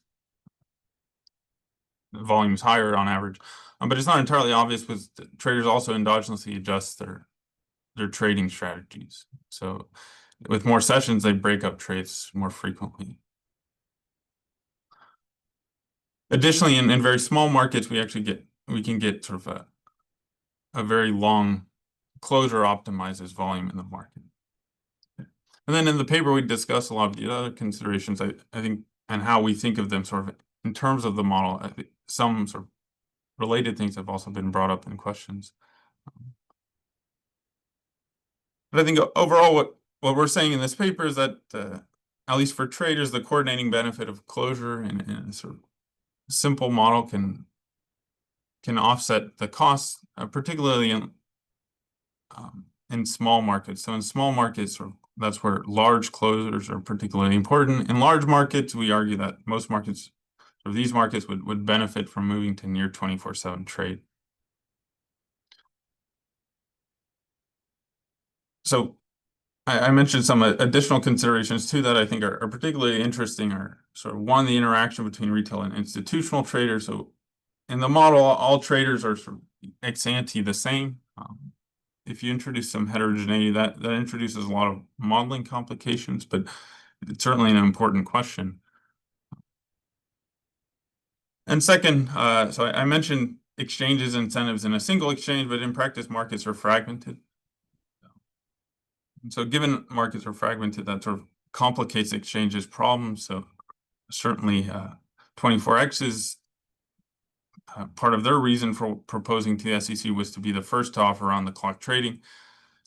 the volume's higher on average, but it's not entirely obvious because traders also endogenously adjust their trading strategies. So with more sessions, they break up trades more frequently. Additionally, in very small markets, we can get sort of a very long closure optimizes volume in the market. And then in the paper, we discuss a lot of the other considerations, I think, and how we think of them sort of in terms of the model. I think some sort of related things have also been brought up in questions. But I think overall, what we're saying in this paper is that, at least for traders, the coordinating benefit of closure in a sort of simple model can offset the costs, particularly in small markets. So in small markets, that's where large closures are particularly important. In large markets, we argue that most markets, or these markets, would benefit from moving to near 24/7 trade. So I mentioned some additional considerations too that I think are particularly interesting, are sort of one, the interaction between retail and institutional traders. So in the model, all traders are sort of ex ante the same. If you introduce some heterogeneity, that introduces a lot of modeling complications, but it's certainly an important question. And second, so I mentioned exchanges incentives in a single exchange, but in practice, markets are fragmented. And so given markets are fragmented, that sort of complicates exchanges problems. So certainly 24X is part of their reason for proposing to the SEC was to be the first to offer on-the-clock trading.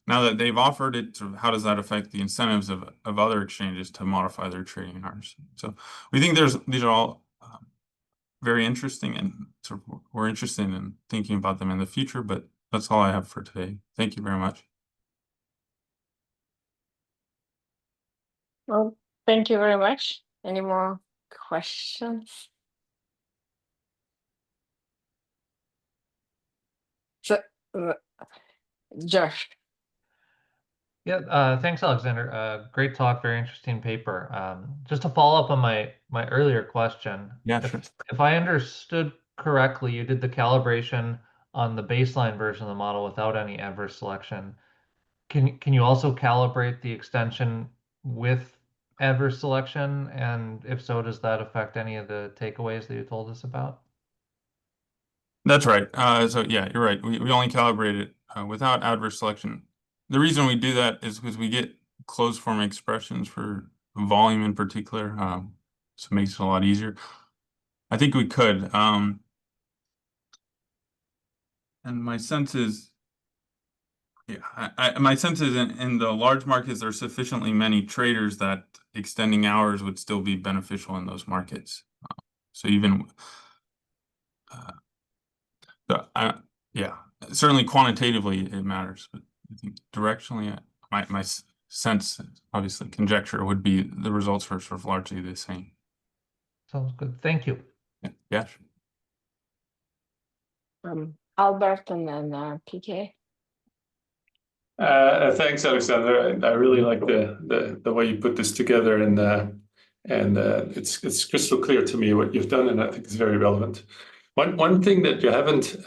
Now that they've offered it, sort of how does that affect the incentives of other exchanges to modify their trading hours? So we think these are all very interesting, and sort of we're interested in thinking about them in the future, but that's all I have for today. Thank you very much. Well, thank you very much. Any more questions? So, Josh. Yeah, thanks, Alexander. Great talk, very interesting paper. Just to follow up on my earlier question, Yeah, sure. if I understood correctly, you did the calibration on the baseline version of the model without any adverse selection. Can you also calibrate the extension with adverse selection? And if so, does that affect any of the takeaways that you told us about? That's right. So yeah, you're right. We only calibrate it without adverse selection. The reason we do that is because we get closed form expressions for volume in particular, so it makes it a lot easier. I think we could. And my sense is, my sense is in the large markets, there are sufficiently many traders that extending hours would still be beneficial in those markets. So even, yeah, certainly quantitatively it matters, but I think directionally, my sense, obviously conjecture, would be the results are sort of largely the same. Sounds good. Thank you. Yeah. Albert and then PK. Thanks, Alexander. I really like the way you put this together, and it's crystal clear to me what you've done, and I think it's very relevant. One thing that you haven't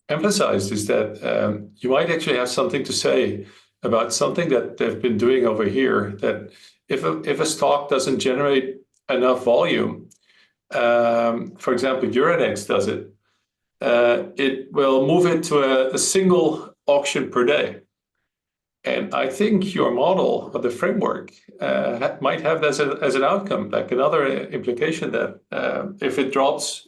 emphasized is that you might actually have something to say about something that they've been doing over here. That if a stock doesn't generate enough volume, for example, Euronext does it. It will move it to a single auction per day. And I think your model or the framework might have that as an outcome, like another implication that if it drops,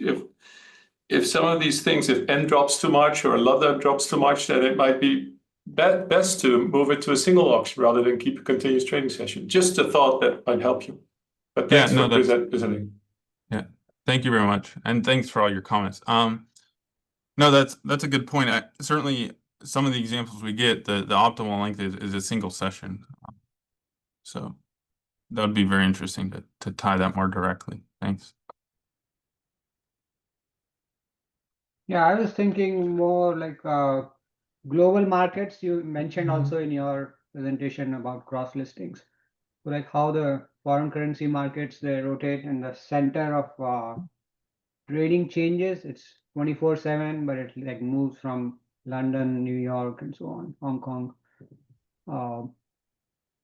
if some of these things, if N drops too much or Lambda drops too much, then it might be best to move it to a single auction rather than keep a continuous trading session. Just a thought that might help you. But thanks for presenting. Yeah, thank you very much, and thanks for all your comments. No, that's a good point. Certainly, some of the examples we get, the optimal length is a single session. So that would be very interesting to tie that more directly. Thanks. Yeah, I was thinking more like global markets. You mentioned also in your presentation about cross listings, so like how the foreign currency markets, they rotate, and the center of trading changes. It's 24/7, but it like moves from London, New York, and so on, Hong Kong.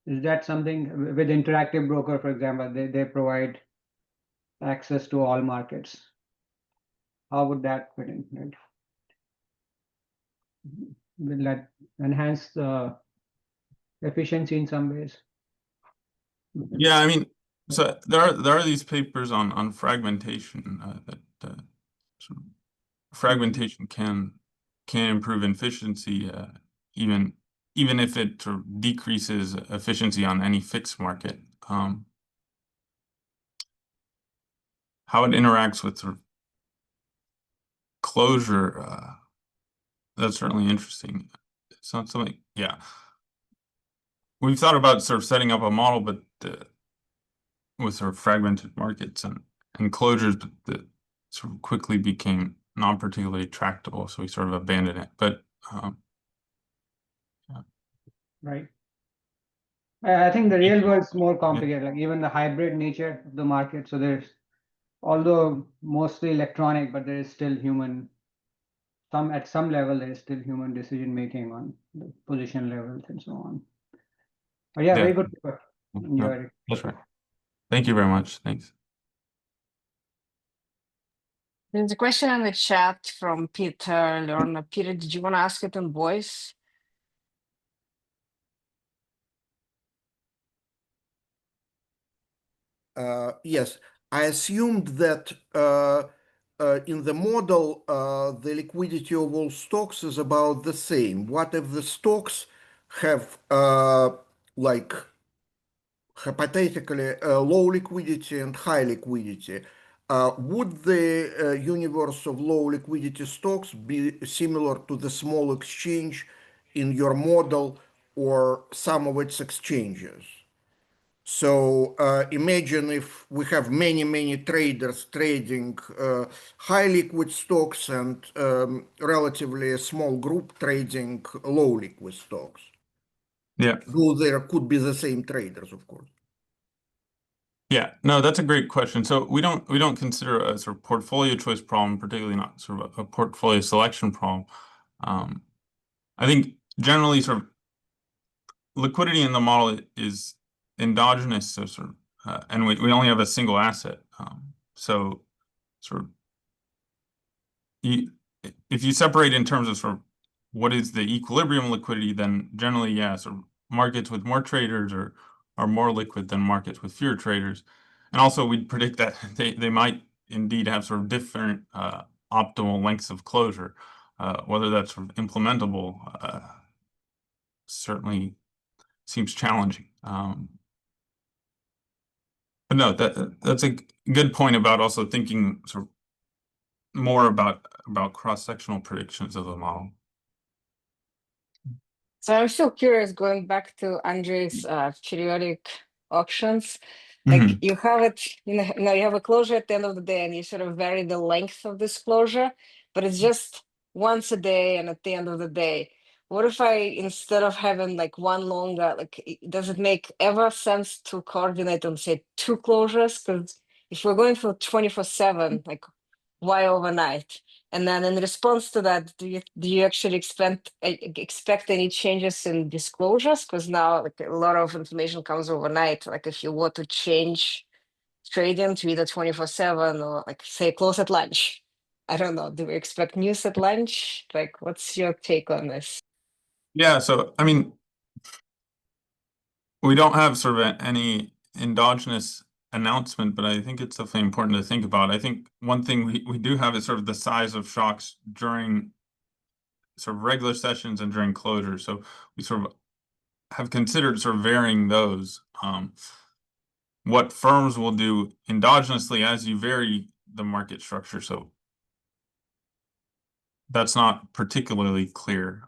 Is that something with Interactive Broker, for example, they provide access to all markets? How would that fit in? Right? Will that enhance the efficiency in some ways? Yeah, I mean, so there are these papers on fragmentation that fragmentation can improve efficiency, even if it sort of decreases efficiency on any fixed market. How it interacts with sort of closure, that's certainly interesting. something, yeah. We've thought about sort of setting up a model, but with sort of fragmented markets and closures, but that sort of quickly became not particularly tractable, so we sort of abandoned it. But yeah. Right. I think the real world is more complicated, like even the hybrid nature of the market. So there's, although mostly electronic, but there is still human, at some level, there is still human decision making on the position levels and so on. But yeah, very good. No, that's right. Thank you very much. Thanks. There's a question in the chat from Peter Lerner. Peter, did you want to ask it in voice? Yes, I assumed that in the model, the liquidity of all stocks is about the same. What if the stocks have like hypothetically low liquidity and high liquidity? Would the universe of low liquidity stocks be similar to the small exchange in your model or some of its exchanges? So imagine if we have many traders trading high liquid stocks and relatively a small group trading low liquid stocks. Yeah. Though there could be the same traders, of course. Yeah, no, that's a great question. So we don't consider a sort of portfolio choice problem, particularly not sort of a portfolio selection problem. I think generally sort of liquidity in the model is endogenous, so sort of, and we only have a single asset. So sort of if you separate in terms of sort of what is the equilibrium liquidity, then generally, yeah, sort of markets with more traders are more liquid than markets with fewer traders. And also we'd predict that they might indeed have sort of different optimal lengths of closure. Whether that's sort of implementable certainly seems challenging. But no, that's a good point about also thinking sort of more about cross-sectional predictions of the model. So I'm still curious, going back to Andrei's periodic auctions. Like you have it, you have a closure at the end of the day, and you sort of vary the length of this closure, but it's just once a day and at the end of the day. What if I, instead of having like one longer, like, does it make ever sense to coordinate on, say, two closures? Because if we're going for 24/7, like, why overnight? And then in response to that, do you actually expect any changes in disclosures? Because now, like, a lot of information comes overnight. Like if you want to change trading to either 24/7 or, like, say, close at lunch. I don't know. Do we expect news at lunch? Like, what's your take on this? Yeah, so I mean, we don't have sort of any endogenous announcement, but I think it's definitely important to think about. I think one thing we do have is sort of the size of shocks during sort of regular sessions and during closure. So we sort of have considered sort of varying those. What firms will do endogenously as you vary the market structure. So that's not particularly clear.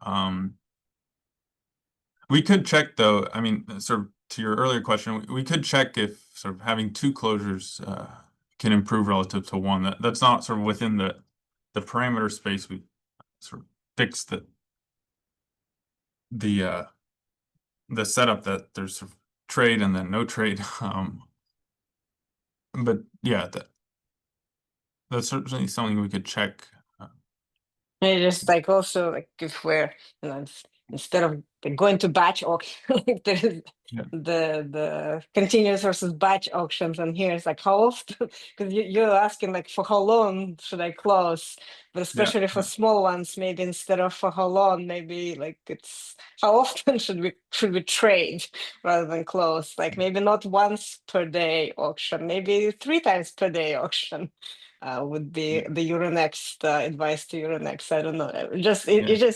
We could check though, I mean, sort of to your earlier question, we could check if sort of having two closures can improve relative to one. That's not sort of within the parameter space. We sort of fixed the setup that there's sort of trade and then no trade. But yeah, that's certainly something we could check. Maybe just like also, like, if we're, instead of going to batch auction, like there's the continuous versus batch auctions, and here it's like how often, because you're asking like for how long should I close, but especially for small ones, maybe instead of for how long, maybe like it's how often should we trade rather than close, like maybe not once per day auction, maybe 3 times per day auction. Would be the Euronext advice to Euronext. I don't know. It just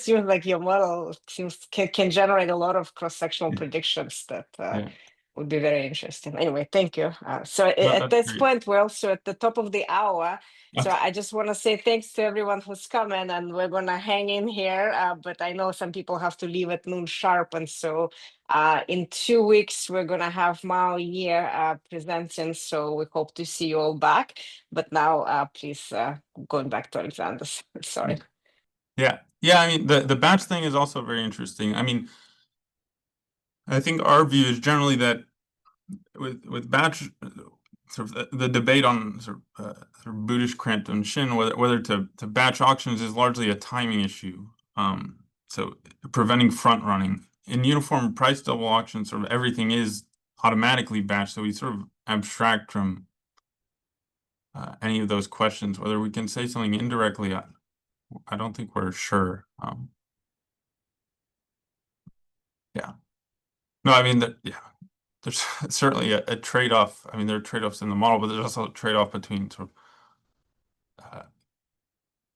seems like your model can generate a lot of cross-sectional predictions that would be very interesting. Anyway, thank you. So No, at that's this great. point, we're also at the top of the hour. So Okay. I just want to say thanks to everyone who's coming, and we're gonna hang in here. But I know some people have to leave at noon sharp, and so in 2 weeks we're gonna have Mao Year presenting. So we hope to see you all back. But now, please, going back to Alexander. Sorry. Yeah. I mean, the batch thing is also very interesting. I mean, I think our view is generally that with batch, sort of the debate on sort of Buddhist Krant and Shin, whether to batch auctions is largely a timing issue. So preventing front running. In uniform price double auctions, sort of everything is automatically batched. So we sort of abstract from any of those questions. Whether we can say something indirectly, I don't think we're sure. Yeah. No, I mean that. Yeah. There's certainly a trade-off. I mean, there are trade-offs in the model, but there's also a trade-off between sort of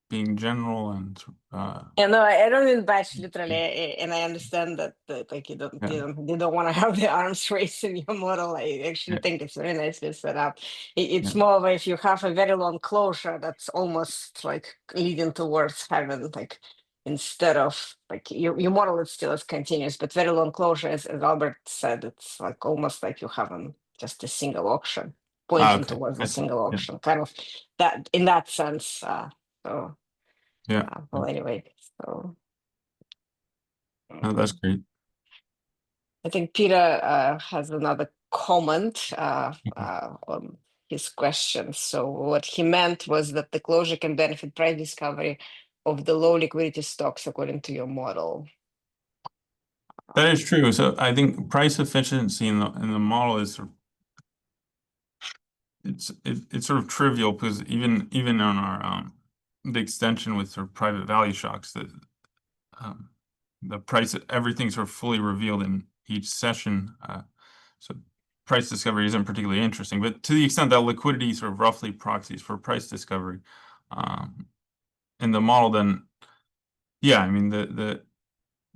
being general and Yeah, no, I don't mean batch literally, and I understand that like you don't want to have the arms race in your model. I actually think it's very nicely set up. It's more of if you have a very long closure that's almost like leading towards having like instead of like your model is still as continuous, but very long closure, as Albert said, it's like almost like you haven't just a single auction pointing towards a single auction, kind of that in that sense. So. Well, anyway, so no, that's great. I think Peter has another comment on his question. So what he meant was that the closure can benefit price discovery of the low liquidity stocks according to your model. That is true. So I think price efficiency in the model is sort of, it's sort of trivial because even on our the extension with sort of private value shocks, the price, everything's sort of fully revealed in each session. So price discovery isn't particularly interesting, but to the extent that liquidity sort of roughly proxies for price discovery in the model, then yeah, I mean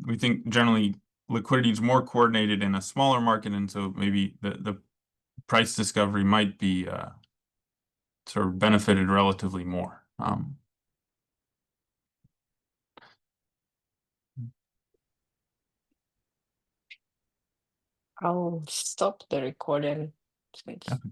we think generally liquidity is more coordinated in a smaller market, and so maybe the price discovery might be sort of benefited relatively more. I'll stop the recording. Thanks. Okay.